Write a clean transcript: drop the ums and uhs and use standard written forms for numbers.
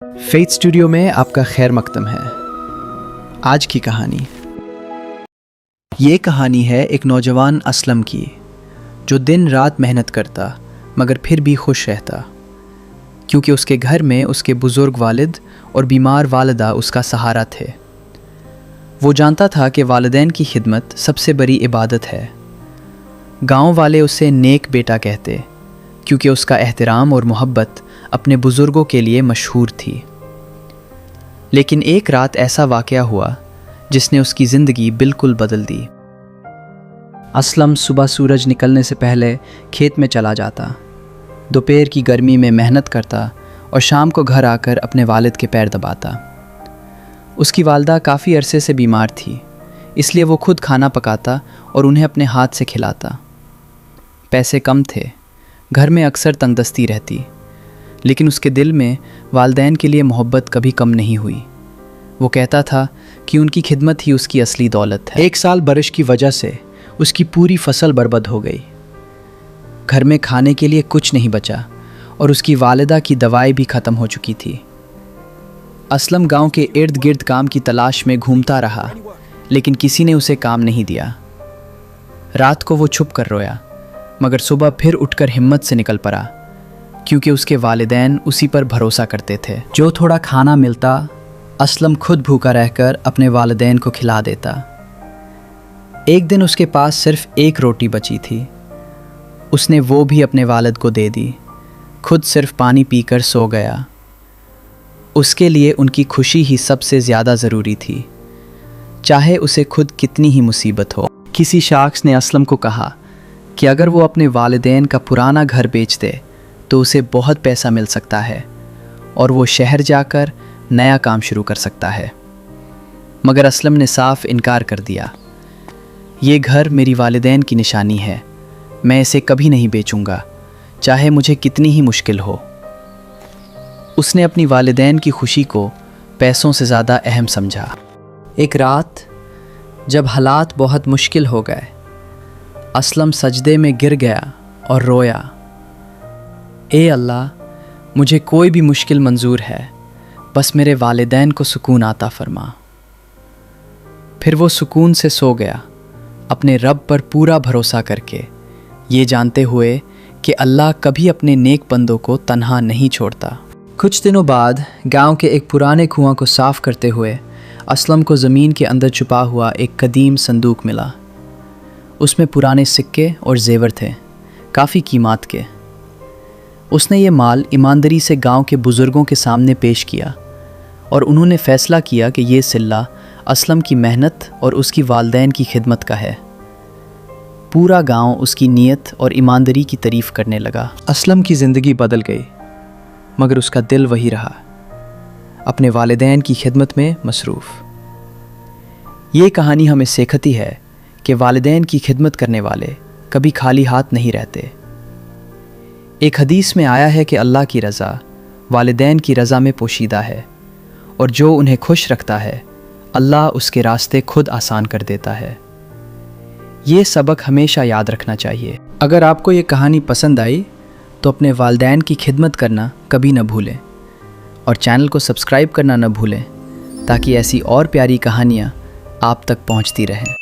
Faith studio में आपका खैर मकदम है। आज की कहानी, ये कहानी है एक नौजवान असलम की, जो दिन रात मेहनत करता मगर फिर भी खुश रहता, क्योंकि उसके घर में उसके बुज़ुर्ग वालिद और बीमार वालिदा उसका सहारा थे। वो जानता था कि वालिदैन की खिदमत सबसे बड़ी इबादत है। गांव वाले उसे नेक बेटा कहते, क्योंकि उसका एहतराम और मोहब्बत अपने बुज़ुर्गों के लिए मशहूर थी। लेकिन एक रात ऐसा वाक़या हुआ जिसने उसकी ज़िंदगी बिल्कुल बदल दी। असलम सुबह सूरज निकलने से पहले खेत में चला जाता, दोपहर की गर्मी में मेहनत करता और शाम को घर आकर अपने वालिद के पैर दबाता। उसकी वालदा काफ़ी अरसे से बीमार थी, इसलिए वो खुद खाना पकाता और उन्हें अपने हाथ से खिलाता। पैसे कम थे, घर में अक्सर तंगदस्ती रहती, लेकिन उसके दिल में वालिदैन के लिए मोहब्बत कभी कम नहीं हुई। वो कहता था कि उनकी खिदमत ही उसकी असली दौलत है। एक साल बारिश की वजह से उसकी पूरी फसल बर्बाद हो गई। घर में खाने के लिए कुछ नहीं बचा और उसकी वालिदा की दवाई भी ख़त्म हो चुकी थी। असलम गांव के इर्द गिर्द काम की तलाश में घूमता रहा, लेकिन किसी ने उसे काम नहीं दिया। रात को वो छुप कर रोया, मगर सुबह फिर उठकर हिम्मत से निकल पड़ा, क्योंकि उसके वालिदैन उसी पर भरोसा करते थे। जो थोड़ा खाना मिलता, असलम खुद भूखा रहकर अपने वालिदैन को खिला देता। एक दिन उसके पास सिर्फ एक रोटी बची थी। उसने वो भी अपने वालिद को दे दी, खुद सिर्फ पानी पीकर सो गया। उसके लिए उनकी खुशी ही सबसे ज़्यादा ज़रूरी थी, चाहे उसे खुद कितनी ही मुसीबत हो। किसी शख्स ने असलम को कहा कि अगर वो अपने वालिदैन का पुराना घर बेच दे तो उसे बहुत पैसा मिल सकता है और वो शहर जाकर नया काम शुरू कर सकता है। मगर असलम ने साफ इनकार कर दिया। ये घर मेरी वालिदैन की निशानी है, मैं इसे कभी नहीं बेचूंगा, चाहे मुझे कितनी ही मुश्किल हो। उसने अपनी वालिदैन की खुशी को पैसों से ज़्यादा अहम समझा। एक रात जब हालात बहुत मुश्किल हो गए, असलम सजदे में गिर गया और रोया, ए अल्लाह, मुझे कोई भी मुश्किल मंजूर है, बस मेरे वालिदैन को सुकून आता फरमा। फिर वो सुकून से सो गया, अपने रब पर पूरा भरोसा करके, ये जानते हुए कि अल्लाह कभी अपने नेक बंदों को तन्हा नहीं छोड़ता। कुछ दिनों बाद गांव के एक पुराने कुआं को साफ़ करते हुए असलम को ज़मीन के अंदर छुपा हुआ एक कदीम संदूक मिला। उसमें पुराने सिक्के और जेवर थे, काफ़ी कीमत के। उसने ये माल ईमानदारी से गांव के बुज़ुर्गों के सामने पेश किया और उन्होंने फ़ैसला किया कि ये सिल्ला असलम की मेहनत और उसकी वालिदैन की खिदमत का है। पूरा गांव उसकी नीयत और ईमानदारी की तारीफ़ करने लगा। असलम की ज़िंदगी बदल गई, मगर उसका दिल वही रहा, अपने वालिदैन की खिदमत में मसरूफ़। ये कहानी हमें सिखाती है कि वालिदैन की खिदमत करने वाले कभी खाली हाथ नहीं रहते। एक हदीस में आया है कि अल्लाह की रज़ा वालिदैन की रज़ा में पोशीदा है, और जो उन्हें खुश रखता है अल्लाह उसके रास्ते खुद आसान कर देता है। ये सबक हमेशा याद रखना चाहिए। अगर आपको ये कहानी पसंद आई तो अपने वालिदैन की खिदमत करना कभी न भूलें और चैनल को सब्सक्राइब करना न भूलें, ताकि ऐसी और प्यारी कहानियाँ आप तक पहुँचती रहें।